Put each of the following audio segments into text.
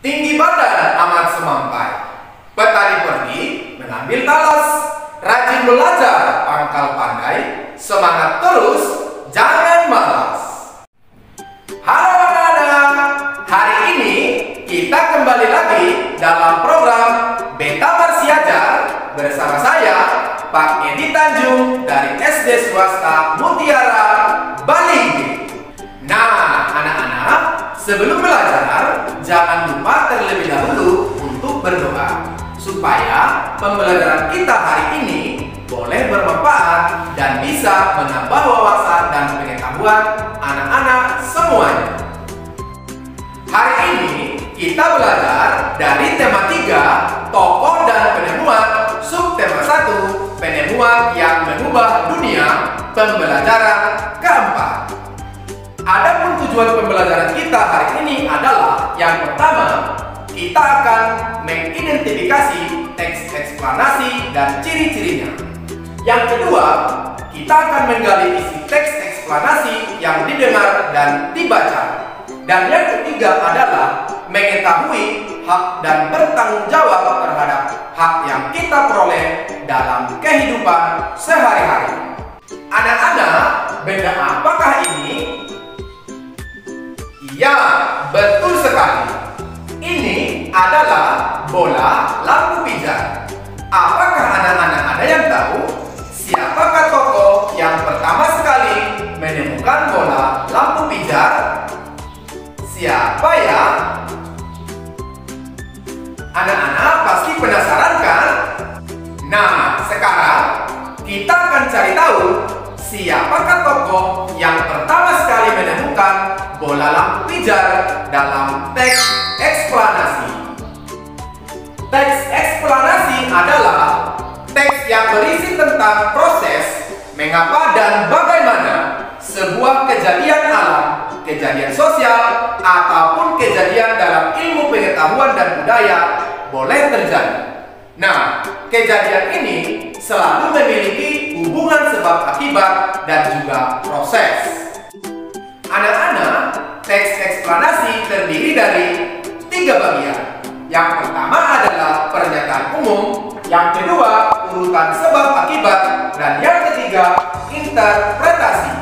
Tinggi badan amat semampai, petani pergi mengambil talas, rajin belajar pangkal pandai, semangat terus, jangan malas. Halo anak-anak, hari ini kita kembali lagi dalam program Beta Marsiajar bersama saya, Pak Edi Tanjung dari SD Swasta Mutiara, Bali. Nah, anak-anak, sebelum belajar, jangan lupa terlebih dahulu untuk berdoa supaya pembelajaran kita hari ini boleh bermanfaat dan bisa menambah wawasan dan pengetahuan anak-anak semuanya. Hari ini kita belajar dari tema 3, tokoh dan penemuan, subtema 1, penemuan yang mengubah dunia, pembelajaran keempat. Adapun tujuan pembelajaran kita hari ini adalah yang pertama, kita akan mengidentifikasi teks eksplanasi dan ciri-cirinya. Yang kedua, kita akan menggali isi teks eksplanasi yang didengar dan dibaca. Dan yang ketiga adalah mengetahui hak dan bertanggung jawab terhadap hak yang kita peroleh dalam kehidupan sehari-hari. Anak-anak, benda apakah ini? Ya, betul sekali. Ini adalah bola lampu pijar. Apakah anak-anak ada yang tahu siapakah tokoh yang pertama sekali menemukan bola lampu pijar? Siapa ya? Anak-anak pasti penasaran kan? Nah, sekarang kita akan cari tahu siapakah tokoh yang pertama sekali menemukan bola lampu pijar dalam teks eksplanasi. Teks eksplanasi adalah teks yang berisi tentang proses, mengapa dan bagaimana sebuah kejadian alam, kejadian sosial, ataupun kejadian dalam ilmu pengetahuan dan budaya boleh terjadi. Nah, kejadian ini selalu memiliki hubungan sebab akibat dan juga proses. Anak-anak, teks eksplanasi terdiri dari 3 bagian. Yang pertama adalah pernyataan umum, yang kedua urutan sebab akibat, dan yang ketiga interpretasi.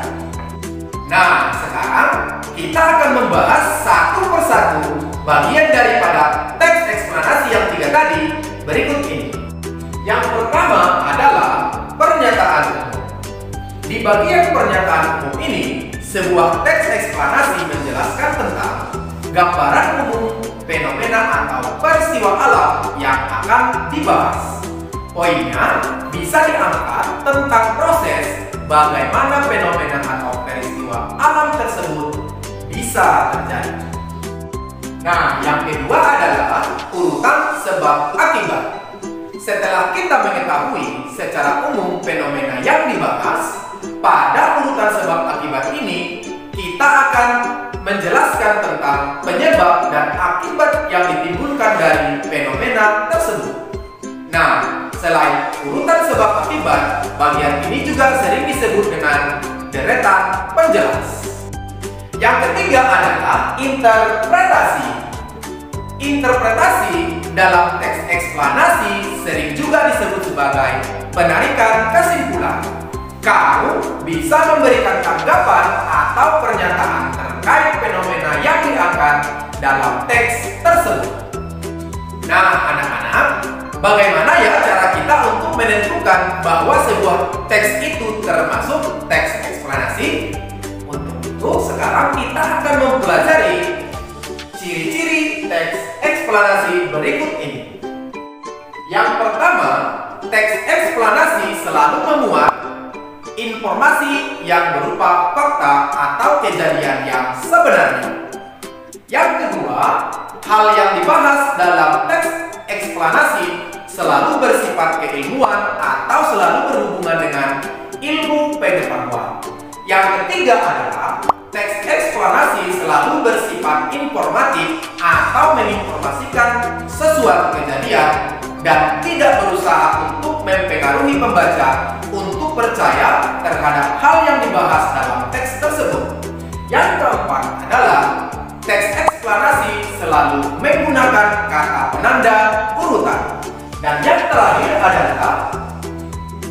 Nah, sekarang kita akan membahas satu persatu bagian daripada teks eksplanasi yang 3 tadi berikut ini. Yang pertama adalah pernyataan umum. Di bagian pernyataan umum ini, sebuah teks eksplanasi menjelaskan tentang gambaran umum fenomena atau peristiwa alam yang akan dibahas. Poinnya bisa diangkat tentang proses bagaimana fenomena atau peristiwa alam tersebut bisa terjadi. Nah, yang kedua adalah urutan sebab akibat. Setelah kita mengetahui secara umum fenomena yang dibahas, pada urutan sebab akibat ini kita akan menjelaskan tentang penyebab dan akibat yang ditimbulkan dari fenomena tersebut. Nah, selain urutan sebab akibat, bagian ini juga sering disebut dengan deretan penjelas. Yang ketiga adalah interpretasi. Interpretasi dalam teks eksplanasi sering juga disebut sebagai penarikan kesimpulan. Kamu bisa memberikan tanggapan atau pernyataan terkait fenomena yang diangkat dalam teks tersebut. Nah, anak-anak, bagaimana ya cara kita untuk menentukan bahwa sebuah teks itu termasuk teks eksplanasi? Untuk itu, sekarang kita akan mempelajari ciri-ciri teks eksplanasi berikut ini. Yang pertama, teks eksplanasi selalu memuat informasi yang berupa fakta atau kejadian yang sebenarnya. Yang kedua, hal yang dibahas dalam teks eksplanasi selalu bersifat keilmuan atau selalu berhubungan dengan ilmu pengetahuan. Yang ketiga adalah teks eksplanasi selalu bersifat informatif atau menginformasikan sesuatu kejadian dan tidak berusaha untuk mempengaruhi pembaca untuk percaya terhadap hal yang dibahas dalam teks tersebut. Yang keempat adalah teks eksplanasi selalu menggunakan kata penanda urutan. Dan yang terakhir adalah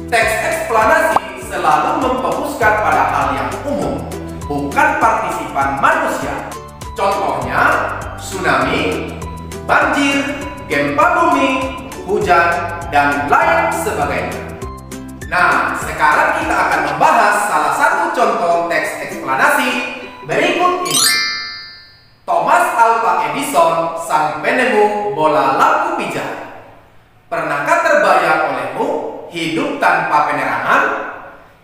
teks eksplanasi selalu memfokuskan pada hal yang umum, bukan partisipan manusia. Contohnya, tsunami, banjir, gempa bumi, hujan, dan lain sebagainya. Nah, sekarang kita akan membahas salah satu contoh teks eksplanasi berikut ini. Thomas Alva Edison, sang penemu bola lampu pijar. Pernahkah terbayang olehmu hidup tanpa penerangan?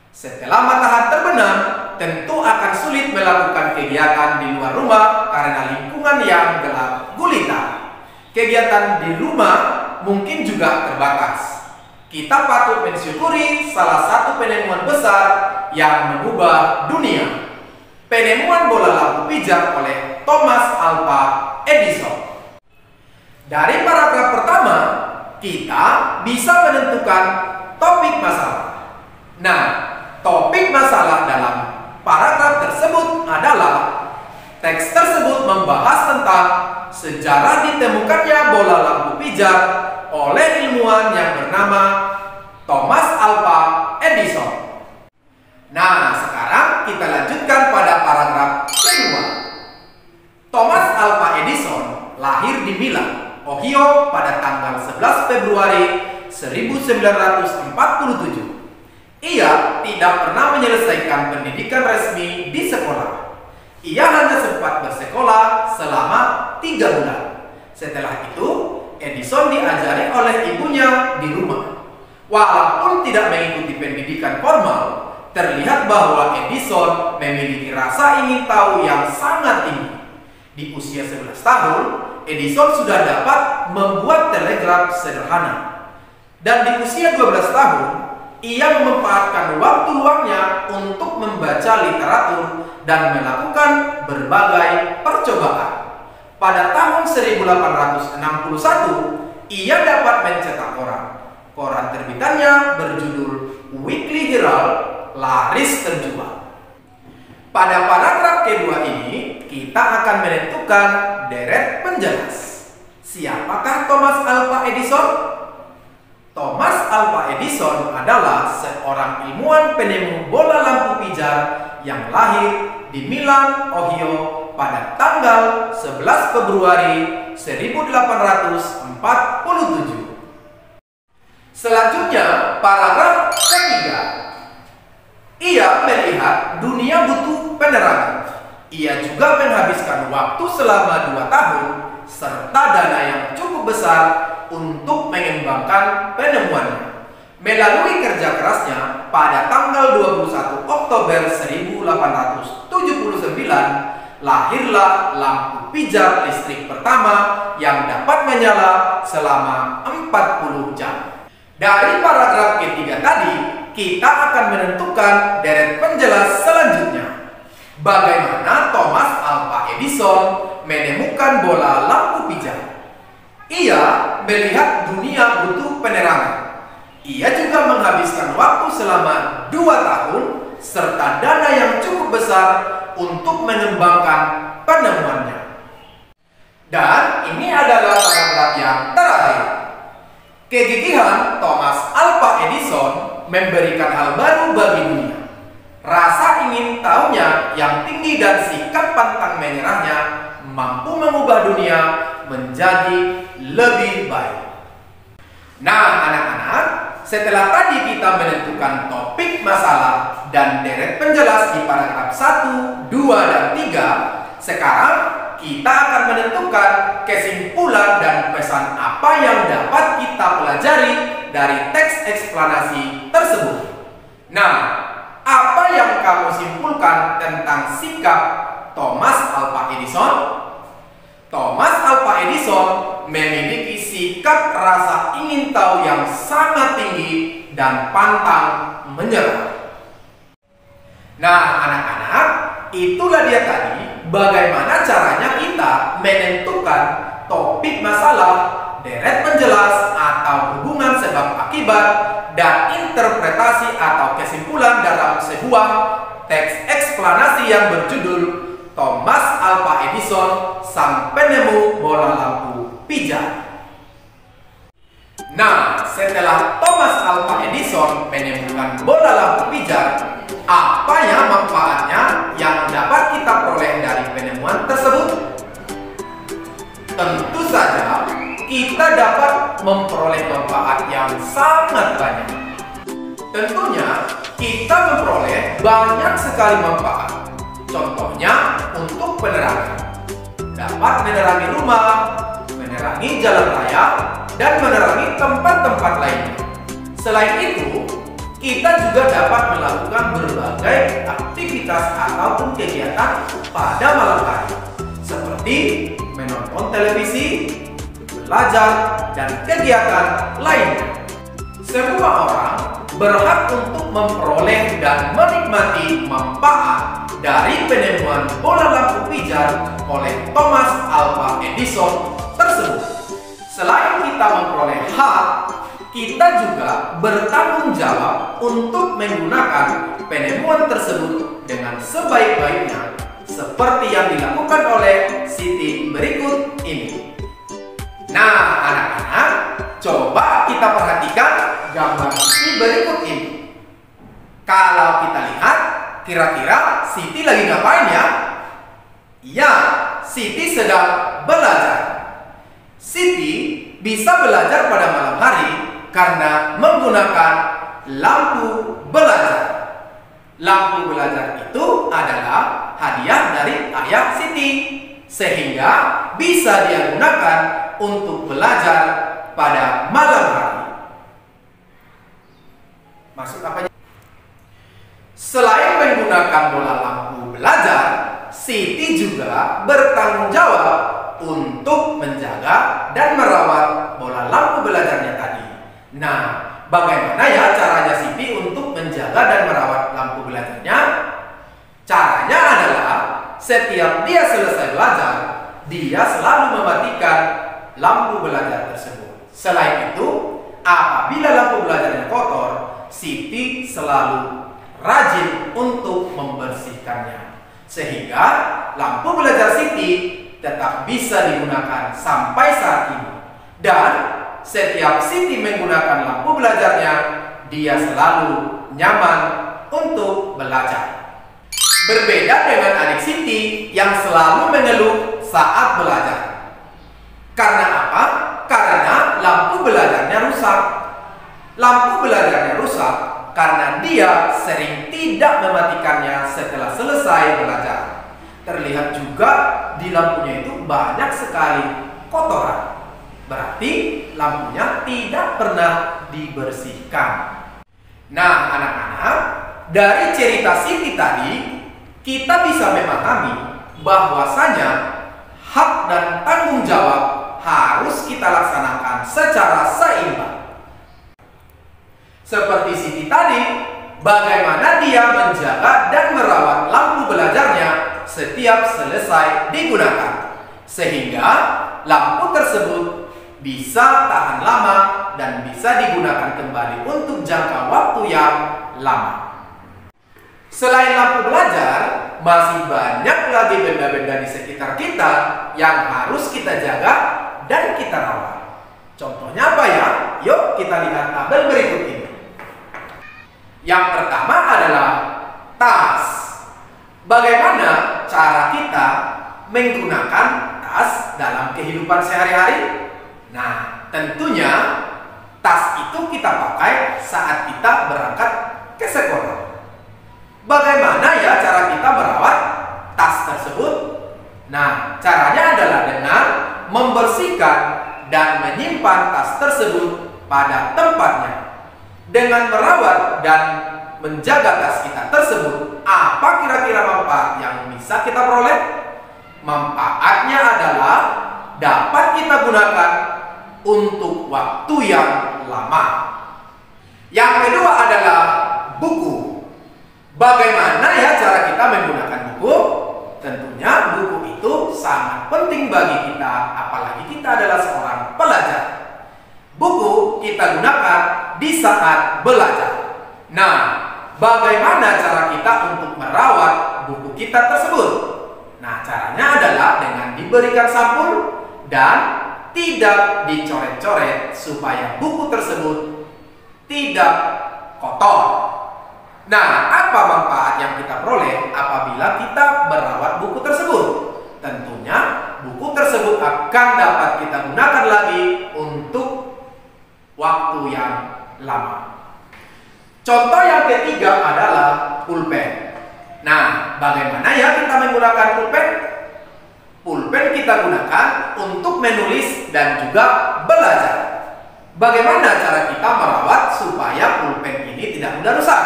Setelah matahari terbenam, tentu akan sulit melakukan kegiatan di luar rumah karena lingkungan yang gelap gulita. Kegiatan di rumah mungkin juga terbatas. Kita patut mensyukuri salah satu penemuan besar yang mengubah dunia. Penemuan bola lampu pijar oleh Thomas Alva Edison. Dari paragraf pertama, kita bisa menentukan topik masalah. Nah, topik masalah dalam paragraf tersebut adalah teks tersebut membahas tentang sejarah ditemukannya bola lampu pijar oleh ilmuwan yang bernama Thomas Alva Edison. Nah, sekarang kita lanjutkan pada paragraf kedua. Thomas Alva Edison lahir di Milan, Ohio pada tanggal 11 Februari 1947. Ia tidak pernah menyelesaikan pendidikan resmi di sekolah. Ia hanya sempat bersekolah selama 3 bulan. Setelah itu, Edison diajari oleh ibunya di rumah. Walaupun tidak mengikuti pendidikan formal, terlihat bahwa Edison memiliki rasa ingin tahu yang sangat tinggi. Di usia 11 tahun, Edison sudah dapat membuat telegraf sederhana. Dan di usia 12 tahun, ia memanfaatkan waktu luangnya untuk membaca literatur dan melakukan berbagai percobaan. Pada tahun 1861, ia dapat mencetak koran. Koran terbitannya berjudul Weekly Herald, laris terjual. Pada paragraf kedua ini, kita akan menentukan deret penjelas. Siapakah Thomas Alva Edison? Thomas Alva Edison adalah seorang ilmuwan penemu bola lampu pijar yang lahir di Milan, Ohio pada tanggal 11 Februari 1847. Selanjutnya, paragraf ketiga. Ia melihat dunia butuh penerangan. Ia juga menghabiskan waktu selama 2 tahun serta dana yang cukup besar untuk mengembangkan penemuannya. Melalui kerja kerasnya, pada tanggal 21 Oktober 1879, lahirlah lampu pijar listrik pertama yang dapat menyala selama 40 jam. Dari paragraf ketiga tadi, kita akan menentukan deret penjelas selanjutnya. Bagaimana Thomas Alva Edison menemukan bola lampu pijar? Ia melihat dunia butuh penerangan. Ia juga menghabiskan waktu selama 2 tahun serta dana yang cukup besar untuk mengembangkan penemuannya. Dan ini adalah paragraf yang terakhir. Kegigihan Thomas Alva Edison memberikan hal baru bagi dunia. Rasa ingin tahunya yang tinggi dan sikap pantang menyerahnya mampu mengubah dunia menjadi lebih baik. Nah, anak-anak, setelah tadi kita menentukan topik masalah dan deret penjelas di paragraf 1, 2, dan 3, sekarang kita akan menentukan kesimpulan dan pesan apa yang dapat kita pelajari dari teks eksplanasi tersebut. Nah, apa yang kamu simpulkan tentang sikap Thomas Alva Edison? Thomas Alva Edison memiliki sikap rasa ingin tahu yang sangat tinggi dan pantang menyerah. Nah, anak-anak, itulah dia tadi bagaimana caranya kita menentukan topik masalah, deret penjelas atau hubungan sebab akibat, dan interpretasi atau kesimpulan dalam sebuah teks eksplanasi yang berjudul Thomas Alva Edison, sang penemu bola lampu pijar. Nah, setelah Thomas Alva Edison menemukan bola lampu pijar, apa ya manfaatnya yang dapat kita peroleh dari penemuan tersebut? Tentu saja, kita dapat memperoleh manfaat yang sangat banyak. Tentunya, kita memperoleh banyak sekali manfaat. Contohnya, untuk penerangan. Dapat menerangi rumah, menerangi jalan raya, dan menerangi tempat-tempat lainnya. Selain itu, kita juga dapat melakukan berbagai aktivitas ataupun kegiatan pada malam hari, seperti menonton televisi, belajar, dan kegiatan lainnya. Semua orang berhak untuk memperoleh dan menikmati manfaat dari penemuan bola lampu pijar oleh Thomas Alva Edison tersebut. Selain kita memperoleh hak, kita juga bertanggung jawab untuk menggunakan penemuan tersebut dengan sebaik-baiknya, seperti yang dilakukan oleh Siti berikut ini. Nah, anak-anak, coba kita perhatikan gambar Siti berikut ini. Kalau kita lihat, kira-kira Siti lagi ngapain ya? Ya, Siti sedang belajar. Siti bisa belajar pada malam hari karena menggunakan lampu belajar. Lampu belajar itu adalah hadiah dari ayah Siti, sehingga bisa dia gunakan untuk belajar pada malam hari. Maksud apa? Selain menggunakan bola lampu belajar, Siti juga bertanggung jawab untuk menjaga dan merawat bola lampu belajarnya tadi. Nah, bagaimana ya caranya Siti untuk menjaga dan merawat lampu belajarnya? Caranya adalah setiap dia selesai belajar, dia selalu mematikan lampu belajar tersebut. Selain itu, apabila lampu belajarnya kotor, Siti selalu rajin untuk membersihkannya, sehingga lampu belajar Siti tetap bisa digunakan sampai saat ini. Dan setiap Siti menggunakan lampu belajarnya, dia selalu nyaman untuk belajar. Berbeda dengan adik Siti yang selalu mengeluh saat belajar. Karena apa? Karena lampu belajarnya rusak. Lampu belajarnya rusak karena dia sering tidak mematikannya setelah selesai belajar. Terlihat juga di lampunya itu banyak sekali kotoran. Berarti lampunya tidak pernah dibersihkan. Nah, anak-anak, dari cerita Siti tadi, kita bisa memahami bahwasanya hak dan tanggung jawab harus kita laksanakan secara seimbang. Seperti Siti tadi, bagaimana dia menjaga dan merawat lampu belajarnya setiap selesai digunakan, sehingga lampu tersebut bisa tahan lama dan bisa digunakan kembali untuk jangka waktu yang lama. Selain lampu belajar, masih banyak lagi benda-benda di sekitar kita yang harus kita jaga dan kita rawat. Contohnya apa ya? Yuk kita lihat tabel berikut ini. Yang pertama adalah tas. Bagaimana cara kita menggunakan tas dalam kehidupan sehari-hari? Nah, tentunya tas itu kita pakai saat kita berangkat ke sekolah. Bagaimana ya cara kita merawat tas tersebut? Nah, caranya adalah dengan membersihkan dan menyimpan tas tersebut pada tempatnya. Dengan merawat dan menjaga tas kita tersebut, apa kira-kira manfaat yang bisa kita peroleh? Manfaatnya adalah dapat kita gunakan untuk waktu yang lama. Yang kedua adalah buku. Bagaimana ya cara kita menggunakan buku? Tentunya buku itu sangat penting bagi kita, apalagi kita adalah seorang pelajar. Buku kita gunakan di saat belajar. Nah, bagaimana cara kita untuk merawat buku kita tersebut? Nah, caranya adalah dengan diberikan sampul dan tidak dicoret-coret supaya buku tersebut tidak kotor. Nah, apa manfaat yang kita peroleh apabila kita merawat buku tersebut? Tentunya buku tersebut akan dapat kita gunakan lagi untuk waktu yang lama. Contoh yang ketiga adalah pulpen. Nah, bagaimana ya kita menggunakan pulpen? Pulpen kita gunakan untuk menulis dan juga belajar. Bagaimana cara kita merawat supaya pulpen ini tidak mudah rusak?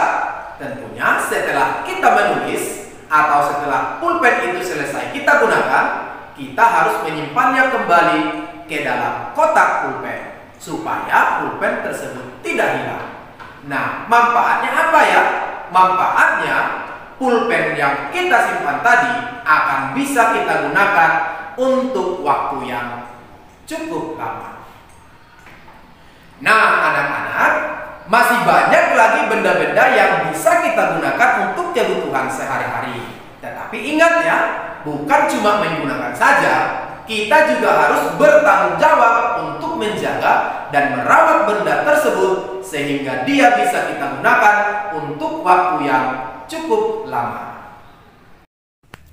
Tentunya setelah kita menulis atau setelah pulpen itu selesai kita gunakan, kita harus menyimpannya kembali ke dalam kotak pulpen supaya pulpen tersebut tidak hilang. Nah, manfaatnya apa ya? Manfaatnya pulpen yang kita simpan tadi akan bisa kita gunakan untuk waktu yang cukup lama. Nah, anak-anak, masih banyak lagi benda-benda yang bisa kita gunakan untuk kebutuhan sehari-hari. Tetapi ingat ya, bukan cuma menggunakan saja, kita juga harus bertanggung jawab untuk menjaga dan merawat benda tersebut sehingga dia bisa kita gunakan untuk waktu yang cukup lama.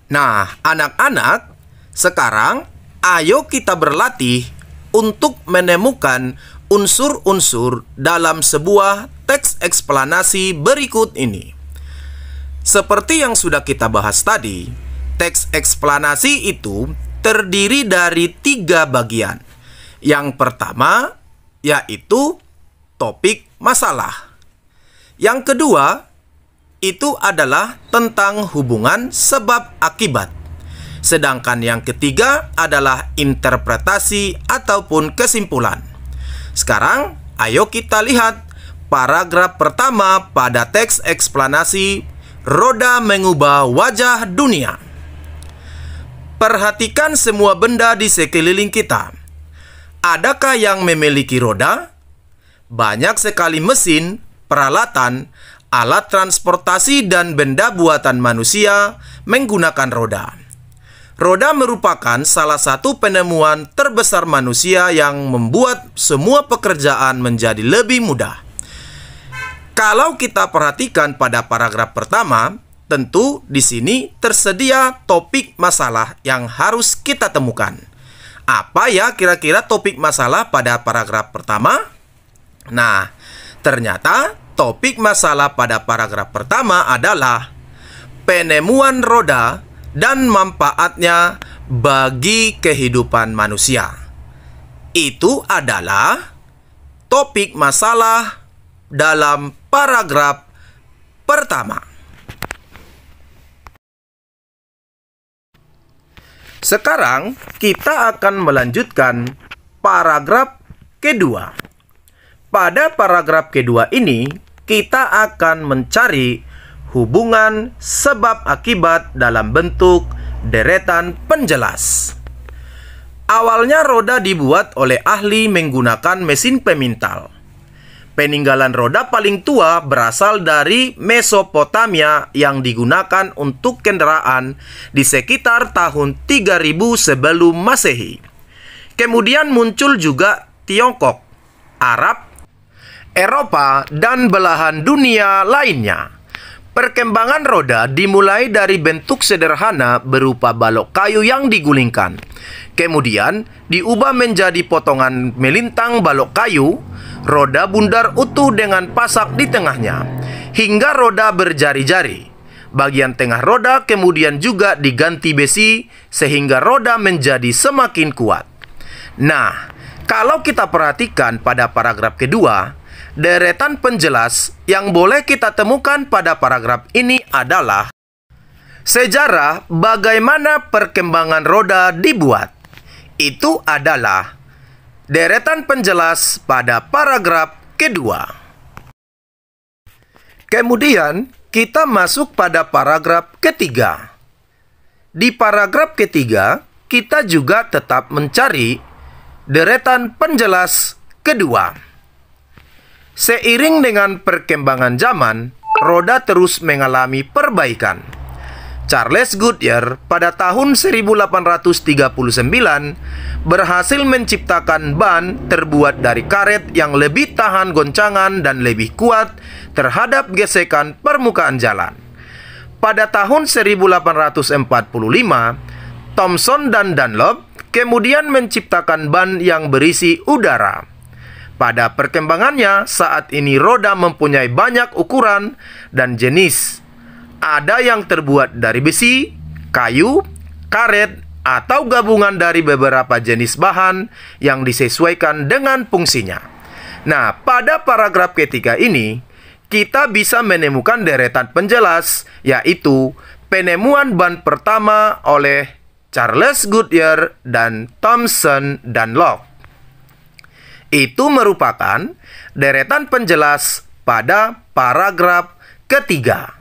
Nah, anak-anak, sekarang ayo kita berlatih untuk menemukan unsur-unsur dalam sebuah teks eksplanasi berikut ini. Seperti yang sudah kita bahas tadi, teks eksplanasi itu terdiri dari 3 bagian. Yang pertama yaitu topik masalah. Yang kedua itu adalah tentang hubungan sebab akibat. Sedangkan yang ketiga adalah interpretasi ataupun kesimpulan. Sekarang ayo kita lihat paragraf pertama pada teks eksplanasi Roda Mengubah Wajah Dunia. Perhatikan semua benda di sekeliling kita. Adakah yang memiliki roda? Banyak sekali mesin, peralatan, alat transportasi dan benda buatan manusia menggunakan roda. Roda merupakan salah satu penemuan terbesar manusia yang membuat semua pekerjaan menjadi lebih mudah. Kalau kita perhatikan pada paragraf pertama, tentu di sini tersedia topik masalah yang harus kita temukan. Apa ya kira-kira topik masalah pada paragraf pertama? Nah, ternyata topik masalah pada paragraf pertama adalah penemuan roda dan manfaatnya bagi kehidupan manusia. Itu adalah topik masalah dalam paragraf pertama. Sekarang kita akan melanjutkan paragraf kedua. Pada paragraf kedua ini, kita akan mencari hubungan sebab akibat dalam bentuk deretan penjelas. Awalnya roda dibuat oleh ahli menggunakan mesin pemintal. Peninggalan roda paling tua berasal dari Mesopotamia yang digunakan untuk kendaraan di sekitar tahun 3000 sebelum Masehi. Kemudian muncul juga Tiongkok, Arab, Eropa, dan belahan dunia lainnya. Perkembangan roda dimulai dari bentuk sederhana berupa balok kayu yang digulingkan. Kemudian diubah menjadi potongan melintang balok kayu, roda bundar utuh dengan pasak di tengahnya, hingga roda berjari-jari. Bagian tengah roda kemudian juga diganti besi sehingga roda menjadi semakin kuat. Nah, kalau kita perhatikan pada paragraf kedua, deretan penjelas yang boleh kita temukan pada paragraf ini adalah sejarah bagaimana perkembangan roda dibuat. Itu adalah deretan penjelas pada paragraf kedua. Kemudian kita masuk pada paragraf ketiga. Di paragraf ketiga, kita juga tetap mencari deretan penjelas kedua. Seiring dengan perkembangan zaman, roda terus mengalami perbaikan. Charles Goodyear pada tahun 1839 berhasil menciptakan ban terbuat dari karet yang lebih tahan goncangan dan lebih kuat terhadap gesekan permukaan jalan. Pada tahun 1845, Thomson dan Dunlop kemudian menciptakan ban yang berisi udara. Pada perkembangannya, saat ini roda mempunyai banyak ukuran dan jenis. Ada yang terbuat dari besi, kayu, karet, atau gabungan dari beberapa jenis bahan yang disesuaikan dengan fungsinya. Nah, pada paragraf ketiga ini, kita bisa menemukan deretan penjelas, yaitu penemuan ban pertama oleh Charles Goodyear dan Thomson Dunlop. Itu merupakan deretan penjelas pada paragraf ketiga.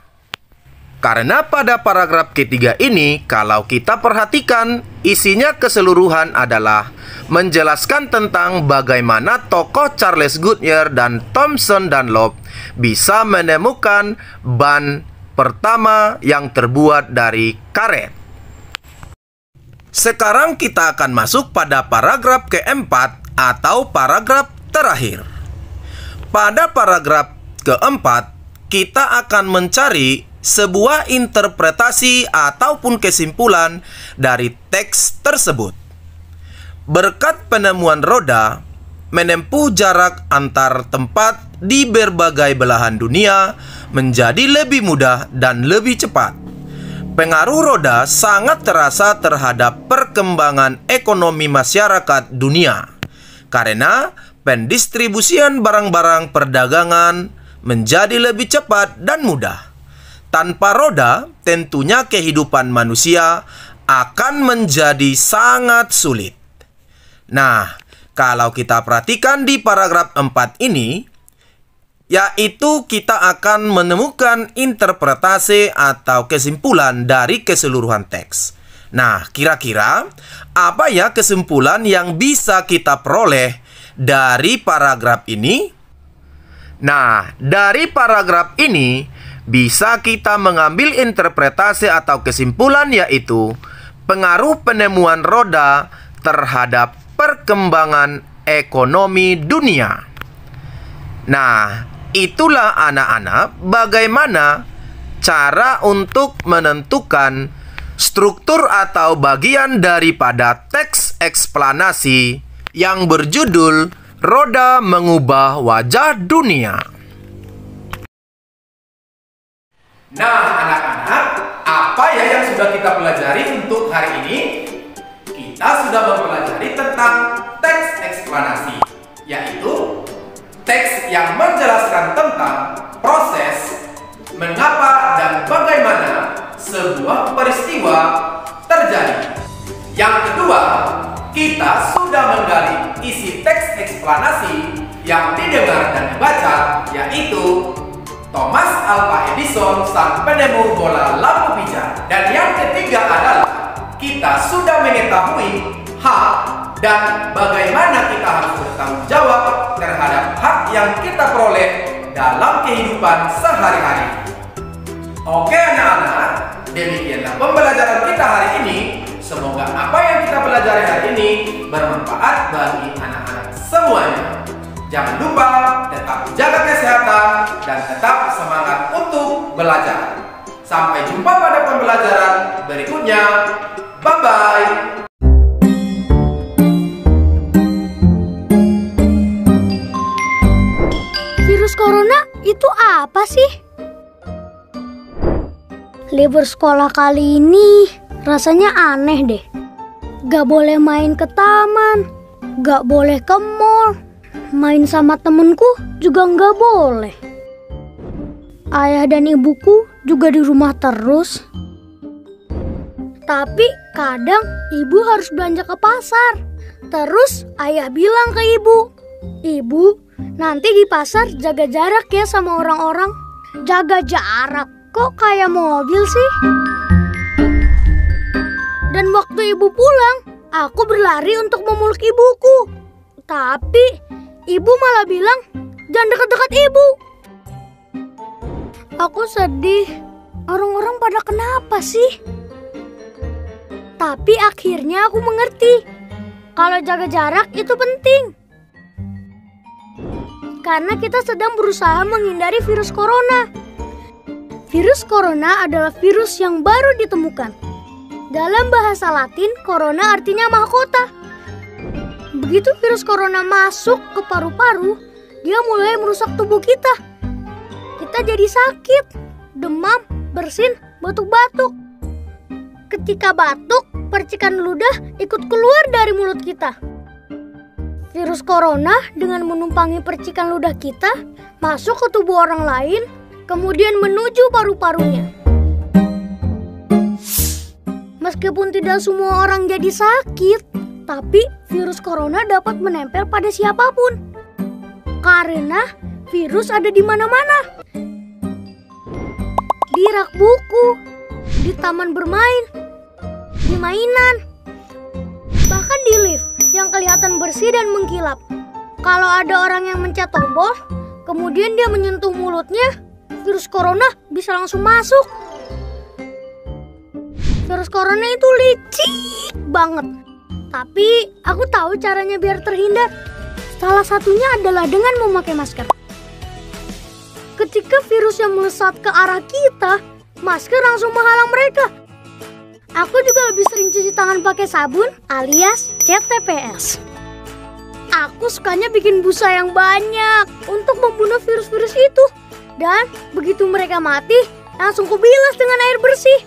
Karena pada paragraf ketiga ini, kalau kita perhatikan, isinya keseluruhan adalah menjelaskan tentang bagaimana tokoh Charles Goodyear dan Thomson Dunlop bisa menemukan ban pertama yang terbuat dari karet. Sekarang kita akan masuk pada paragraf keempat atau paragraf terakhir. Pada paragraf keempat, kita akan mencari sebuah interpretasi ataupun kesimpulan dari teks tersebut. Berkat penemuan roda menempuh jarak antar tempat di berbagai belahan dunia menjadi lebih mudah dan lebih cepat. Pengaruh roda sangat terasa terhadap perkembangan ekonomi masyarakat dunia, karena pendistribusian barang-barang perdagangan menjadi lebih cepat dan mudah. Tanpa roda, tentunya kehidupan manusia akan menjadi sangat sulit. Nah, kalau kita perhatikan di paragraf 4 ini, yaitu kita akan menemukan interpretasi atau kesimpulan dari keseluruhan teks. Nah, kira-kira apa ya kesimpulan yang bisa kita peroleh dari paragraf ini? Nah, dari paragraf ini bisa kita mengambil interpretasi atau kesimpulan, yaitu pengaruh penemuan roda terhadap perkembangan ekonomi dunia. Nah, itulah anak-anak bagaimana cara untuk menentukan struktur atau bagian daripada teks eksplanasi yang berjudul Roda Mengubah Wajah Dunia. Nah, anak-anak, apa ya yang sudah kita pelajari untuk hari ini? Kita sudah mempelajari tentang teks eksplanasi, yaitu teks yang menjelaskan tentang proses, mengapa dan bagaimana sebuah peristiwa terjadi. Yang kedua, kita sudah menggali isi teks eksplanasi yang didengar dan dibaca, yaitu Thomas Alva Edison, sang penemu bola lampu pijar. Dan yang ketiga adalah kita sudah mengetahui hak dan bagaimana kita harus bertanggung jawab terhadap hak yang kita peroleh dalam kehidupan sehari-hari. Oke anak-anak, demikianlah pembelajaran kita hari ini. Semoga apa yang kita pelajari hari ini bermanfaat bagi anak-anak semuanya. Jangan lupa tetap jaga kesehatan dan tetap semangat untuk belajar. Sampai jumpa pada pembelajaran berikutnya. Bye-bye. Virus corona itu apa sih? Libur sekolah kali ini rasanya aneh deh. Gak boleh main ke taman, gak boleh ke mall, main sama temenku juga nggak boleh. Ayah dan ibuku juga di rumah terus. Tapi kadang ibu harus belanja ke pasar. Terus ayah bilang ke ibu, "Ibu, nanti di pasar jaga jarak ya sama orang-orang." Jaga jarak? Kok kayak mobil sih? Dan waktu ibu pulang, aku berlari untuk memeluk ibuku. Tapi ibu malah bilang, "Jangan dekat-dekat ibu." Aku sedih Orang-orang pada kenapa sih? Tapi akhirnya aku mengerti kalau jaga jarak itu penting. Karena kita sedang berusaha menghindari virus corona. Virus corona adalah virus yang baru ditemukan. Dalam bahasa Latin, corona artinya mahkota. Begitu virus corona masuk ke paru-paru, dia mulai merusak tubuh kita. Kita jadi sakit, demam, bersin, batuk-batuk. Ketika batuk, percikan ludah ikut keluar dari mulut kita. Virus corona dengan menumpangi percikan ludah kita masuk ke tubuh orang lain, kemudian menuju paru-parunya. Meskipun tidak semua orang jadi sakit, tapi virus corona dapat menempel pada siapapun. Karena virus ada di mana-mana. Di rak buku, di taman bermain, di mainan, bahkan di lift yang kelihatan bersih dan mengkilap. Kalau ada orang yang mencet tombol, kemudian dia menyentuh mulutnya, virus corona bisa langsung masuk. Virus corona itu licik banget. Tapi aku tahu caranya biar terhindar. Salah satunya adalah dengan memakai masker. Ketika virus yang melesat ke arah kita, masker langsung menghalang mereka. Aku juga lebih sering cuci tangan pakai sabun alias CTPS. Aku sukanya bikin busa yang banyak untuk membunuh virus-virus itu. Dan begitu mereka mati, langsung kubilas dengan air bersih.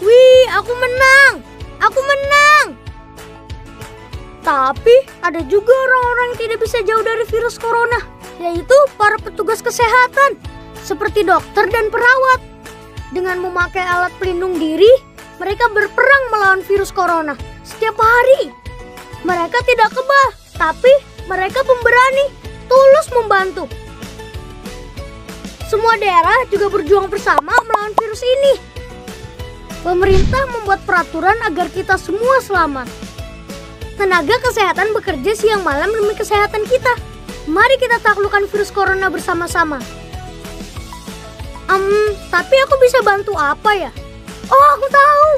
Wih, aku menang! Aku menang! Tapi ada juga orang-orang yang tidak bisa jauh dari virus corona, yaitu para petugas kesehatan, seperti dokter dan perawat. Dengan memakai alat pelindung diri, mereka berperang melawan virus corona setiap hari. Mereka tidak kebal, tapi mereka pemberani, tulus membantu. Semua daerah juga berjuang bersama melawan virus ini. Pemerintah membuat peraturan agar kita semua selamat. Tenaga kesehatan bekerja siang malam demi kesehatan kita. Mari kita taklukkan virus corona bersama-sama. Tapi aku bisa bantu apa ya? Oh, aku tahu.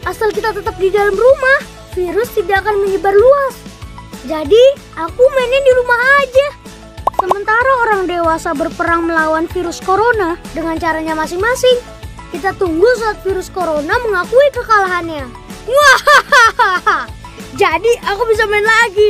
Asal kita tetap di dalam rumah, virus tidak akan menyebar luas. Jadi, aku mainnya di rumah aja. Sementara orang dewasa berperang melawan virus corona dengan caranya masing-masing. Kita tunggu saat virus corona mengakui kekalahannya. Wah, jadi aku bisa main lagi.